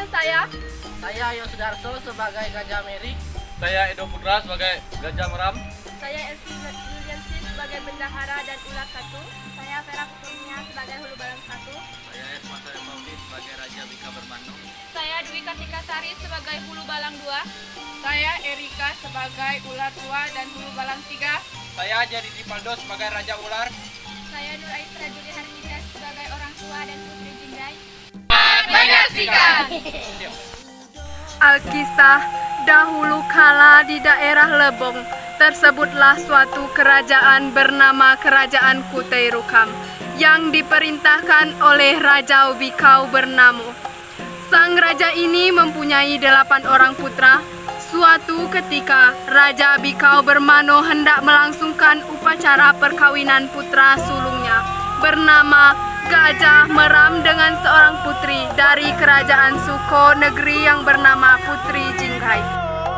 Dan saya Yosdarso sebagai Gajah Merik. Saya Edo Putra sebagai Gajah Meram. Saya Elsie Juliansi sebagai bendahara dan ular satu. Saya Vera Kuturnia sebagai hulu balang satu. Saya Esmasa Maudi sebagai Raja Bika Bermano. Saya Dwi Kartika Sari sebagai hulu balang 2. Saya Erika sebagai ular 2 dan hulu balang 3. Saya Jadi Dipaldo sebagai Raja Ular. Saya Nur Aisra Juli Harmida sebagai orang tua dan putri Jinggai. Menyaksikan. Alkisah, dahulu kala di daerah Lebong, tersebutlah suatu kerajaan bernama Kerajaan Kutai Rukam, yang diperintahkan oleh Raja Bikau Bernamo. Sang raja ini mempunyai 8 orang putra. Suatu ketika, Raja Bikau Bermano hendak melangsungkan upacara perkawinan putra sulungnya, bernama Gajah Meram dengan seorang putri dari kerajaan Suko, negeri yang bernama Putri Jinggai.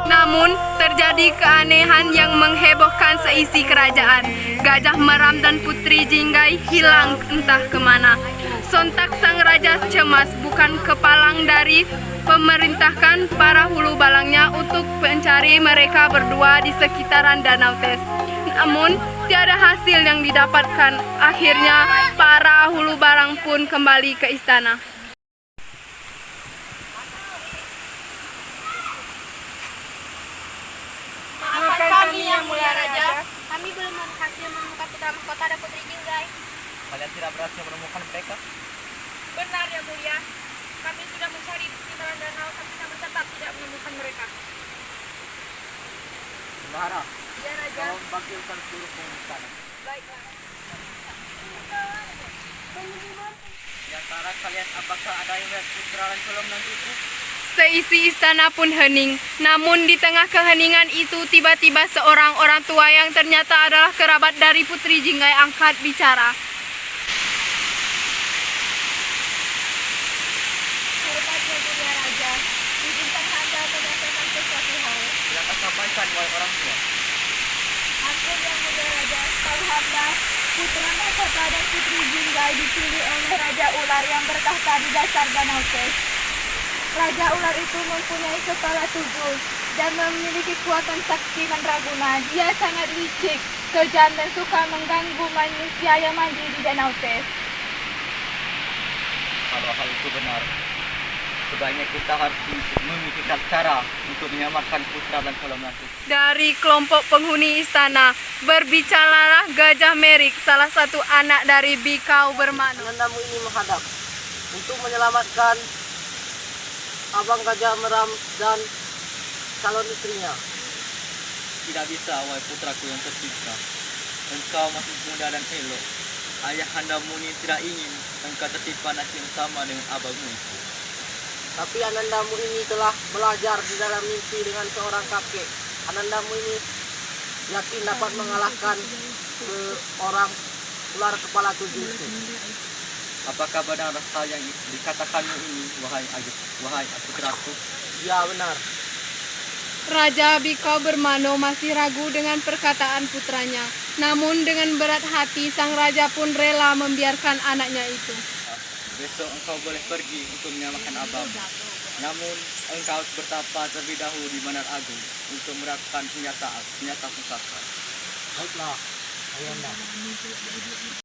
Namun, terjadi keanehan yang menghebohkan seisi kerajaan. Gajah Meram dan Putri Jinggai hilang entah kemana. Sontak sang raja cemas, bukan kepalang dari pemerintahkan para hulu balangnya untuk mencari mereka berdua di sekitaran Danau Tes. Namun, tiada hasil yang didapatkan. Akhirnya, para hulu balang pun kembali ke istana. Maafkan kami yang mulia raja. Kami belum berhasil menemukan putra mahkota dan putri Jinggai. Kalian tidak berhasil menemukan mereka? Benar ya mulia. Kami sudah mencari di sekitaran danau, tapi kami tetap tidak menemukan mereka. Bendahara, Ya raja. tolong panggilkan seluruh penghuni istana. Baiklah. Di antara kalian, apakah ada yang melihat putra dan colom nanti itu? Seisi istana pun hening. Namun di tengah keheningan itu tiba-tiba seorang orang tua yang ternyata adalah kerabat dari Putri Jinggai angkat bicara. Hormatnya mulia raja. Izinkan anda menyampaikan sesuatu hal. Silakan sampaikan, wahai orang tua. Ampun yang mulia raja. Tahu hamba, putra mahkota dan putri Jinggai diculik oleh Raja Ular yang bertahta di dasar Danau Tes. Raja Ular itu mempunyai kepala 7 dan memiliki kekuatan sakti mandraguna. Dia sangat licik, kejam dan suka mengganggu manusia yang mandi di Danau Tes. Kalau hal itu benar, sebaiknya kita harus memikirkan cara untuk menyelamatkan putra dan colom nanti. Dari kelompok penghuni istana, berbicaralah Gajah Merik, salah satu anak dari Bikau Bermano. Anandamu ini menghadap untuk menyelamatkan Abang Gajah Meram dan calon istrinya. Tidak bisa, wahai putraku yang tercinta. Engkau masih muda dan elok. Ayah handamu ini tidak ingin engkau tertimpa nasib yang sama dengan abangmu itu. Tapi Anandamu ini telah belajar di dalam mimpi dengan seorang kakek. Anandamu ini yakin dapat mengalahkan seorang ular kepala 7 itu. Apakah benar hal yang dikatakanmu ini, wahai putraku? Ya benar. Raja Bikau Bermano masih ragu dengan perkataan putranya. Namun dengan berat hati sang raja pun rela membiarkan anaknya itu. Besok engkau boleh pergi untuk menyelamatkan abang. Namun engkau harus bertapa terlebih dahulu di Mandar Agung untuk mendapatkan senjata pusaka. Baiklah, ayahanda.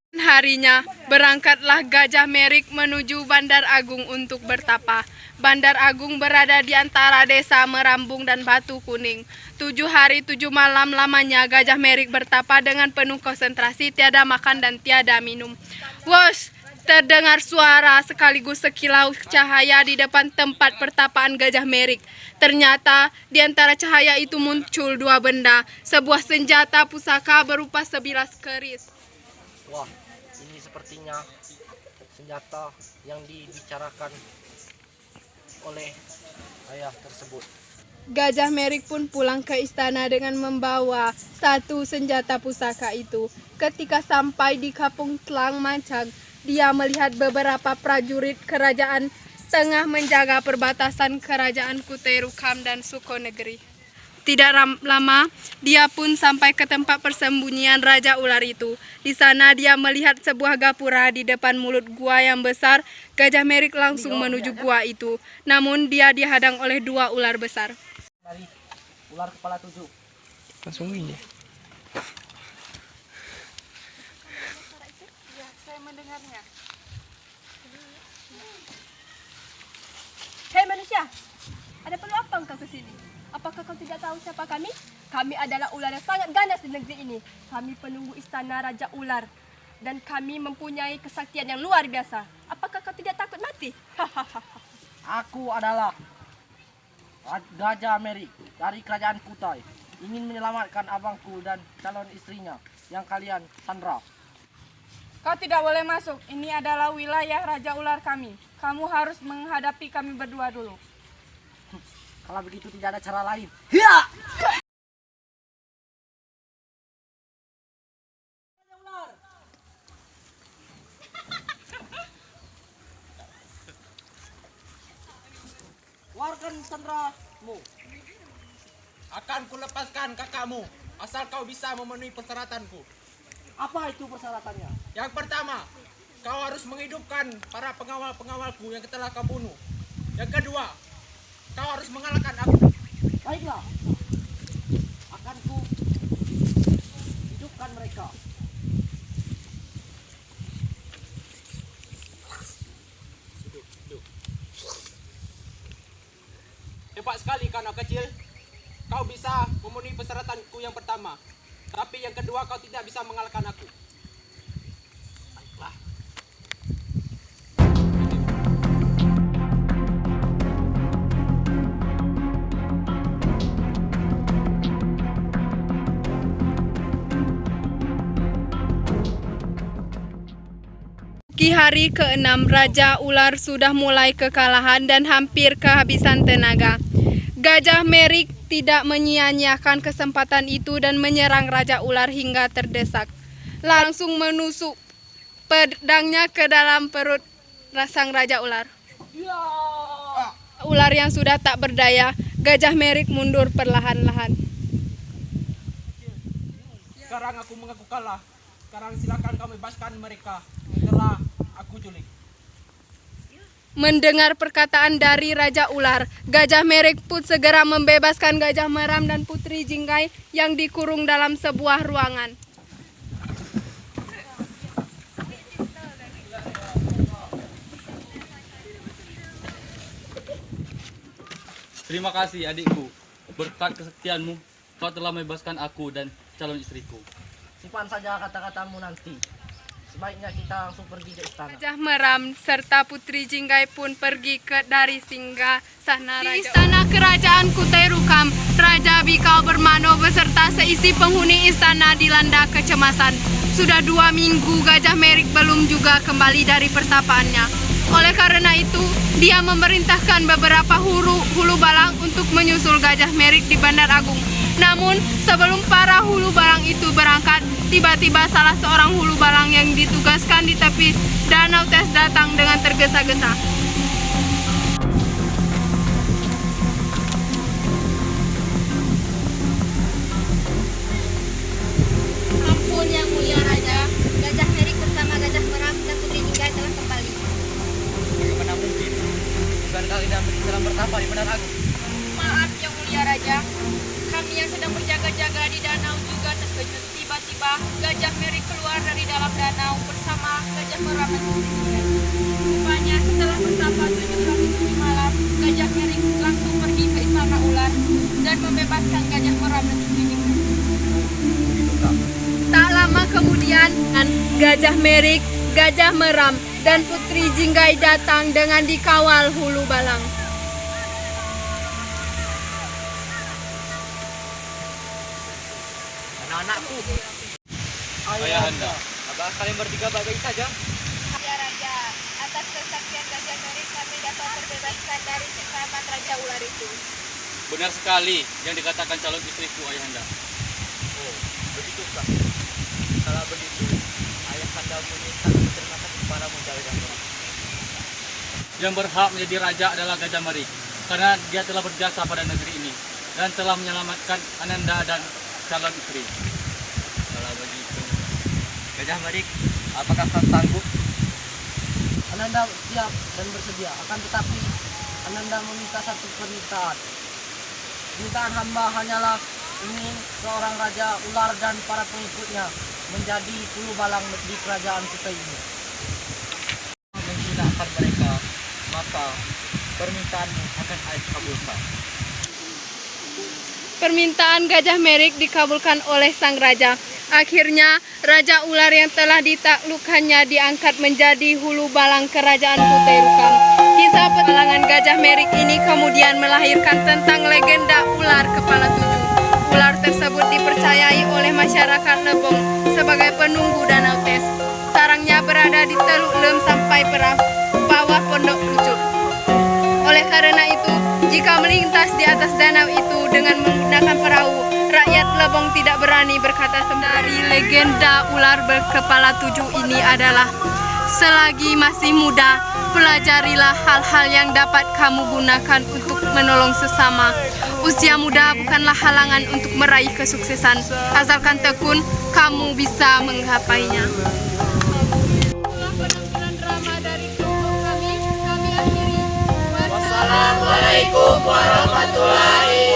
Harinya, berangkatlah Gajah Merik menuju Bandar Agung untuk bertapa. Bandar Agung berada di antara desa Merambung dan Batu Kuning. 7 hari 7 malam lamanya Gajah Merik bertapa dengan penuh konsentrasi, tiada makan dan tiada minum. Wos! Terdengar suara sekaligus sekilau cahaya di depan tempat pertapaan Gajah Merik. Ternyata di antara cahaya itu muncul 2 benda, sebuah senjata pusaka berupa sebilas keris. Wah, ini sepertinya senjata yang dibicarakan oleh ayah tersebut. Gajah Merik pun pulang ke istana dengan membawa satu senjata pusaka itu. Ketika sampai di Kampung Telang Mancang, dia melihat beberapa prajurit kerajaan tengah menjaga perbatasan kerajaan Kutai Rukam dan Suko negeri. Tidak lama, dia pun sampai ke tempat persembunyian Raja Ular itu. Di sana dia melihat sebuah gapura di depan mulut gua yang besar. Gajah Merik langsung menuju gua itu. Namun dia dihadang oleh 2 ular besar. Dari ular kepala 7. Langsung ini. Ya, saya mendengarnya. Hei manusia, ada perlu apa engkau ke sini? Apakah kau tidak tahu siapa kami? Kami adalah ular yang sangat ganas di negeri ini. Kami penunggu istana Raja Ular. Dan kami mempunyai kesaktian yang luar biasa. Apakah kau tidak takut mati? Aku adalah Gajah Merik dari kerajaan Kutai. Ingin menyelamatkan abangku dan calon istrinya yang kalian sandra. Kau tidak boleh masuk. Ini adalah wilayah Raja Ular kami. Kamu harus menghadapi kami berdua dulu. Kalau begitu tidak ada cara lain. Keluarkan sandramu. Akan kulepaskan kakakmu, asal kau bisa memenuhi persyaratanku. Apa itu persyaratannya? Yang pertama, kau harus menghidupkan para pengawal-pengawalku yang telah kau bunuh. Yang kedua, kau harus mengalahkan aku. Baiklah. Akan ku hidupkan mereka. Hebat sekali kau anak kecil. Kau bisa memenuhi persyaratanku yang pertama. Tapi yang kedua kau tidak bisa mengalahkan aku. Baiklah. Di hari ke-6, Raja Ular sudah mulai kekalahan dan hampir kehabisan tenaga. Gajah Merik tidak menyia-nyiakan kesempatan itu dan menyerang Raja Ular hingga terdesak. Langsung menusuk pedangnya ke dalam perut sang Raja Ular. Ular yang sudah tak berdaya, Gajah Merik mundur perlahan-lahan. Sekarang aku mengaku kalah. Sekarang silakan kau bebaskan mereka. Telah aku culik. Mendengar perkataan dari Raja Ular, Gajah Merik pun segera membebaskan Gajah Meram dan Putri Jinggai yang dikurung dalam sebuah ruangan. Terima kasih adikku. Berkat kesaktianmu, kau telah membebaskan aku dan calon istriku. Simpan saja kata-katamu nanti. Sebaiknya kita langsung pergi ke istana. Gajah Meram serta Putri Jinggai pun pergi dari singgah sana Raja. Di istana kerajaan Kutai Rukam, Raja Bikau Bermano beserta seisi penghuni istana dilanda kecemasan. Sudah 2 minggu Gajah Merik belum juga kembali dari pertapaannya. Oleh karena itu, dia memerintahkan beberapa hulu balang untuk menyusul Gajah Merik di Bandar Agung. Namun, sebelum para hulu balang itu berangkat, tiba-tiba salah seorang hulu balang yang ditugaskan di tepi Danau Tes datang dengan tergesa-gesa. Ampun yang mulia Raja, Gajah Merik bersama Gajah Meram dan Putri Jinggai telah kembali. Bagaimana mungkin? Bukan kalian sedang bertapa di Bandar Agung? Maaf yang mulia Raja, kami yang sedang berjaga-jaga di danau juga terkejut. Tiba-tiba Gajah Merik keluar dari dalam danau bersama Gajah Meram dan Putri Jinggai. Rupanya setelah bertapa 7 hari 7 malam, Gajah Merik langsung pergi ke istana ular dan membebaskan Gajah Meram dan Putri Jinggai. Tak lama kemudian, Gajah Merik, Gajah Meram, dan Putri Jinggai datang dengan dikawal hulu balang. Anak-anakku. Ayahanda, apakah kalian bertiga baik-baik saja? Ya Raja, atas kesaktian Gajah Merik kami dapat terbebaskan dari cengkraman Raja Ular itu. Benar sekali yang dikatakan calon istriku, Ayahanda. Oh, begitukah? Kalau begitu, ayahanda ini sangat berterima kasih kepadamu dari Gajah. Yang berhak menjadi raja adalah Gajah Merik, karena dia telah berjasa pada negeri ini. dan telah menyelamatkan Ananda dan calon istri. Kalau begitu, Gajah Merik, apakah kau sanggup? Ananda siap dan bersedia. Akan tetapi Ananda meminta satu permintaan. Permintaan hamba hanyalah ingin seorang raja ular dan para pengikutnya menjadi hulu balang di kerajaan kita ini. Menghinakan mereka, maka permintaanmu akan saya kabulkan. Permintaan Gajah Merik dikabulkan oleh sang raja. Akhirnya, Raja Ular yang telah ditaklukkannya diangkat menjadi hulu balang kerajaan Kutai Rukam. Kisah petualangan Gajah Merik ini kemudian melahirkan tentang legenda ular kepala 7. Ular tersebut dipercayai oleh masyarakat Lebong sebagai penunggu Danau Tes. Sarangnya berada di Teluk Lem sampai bawah Pondok Lucut. Oleh karena itu, jika melintas di atas danau itu dengan menggunakan perahu, rakyat Lebong tidak berani berkata sembunyi. Dari legenda ular berkepala 7 ini adalah, selagi masih muda, pelajarilah hal-hal yang dapat kamu gunakan untuk menolong sesama. Usia muda bukanlah halangan untuk meraih kesuksesan. Asalkan tekun, kamu bisa menggapainya. Itulah penampilan drama dari kelompok kami akhiri. Wassalamualaikum warahmatullahi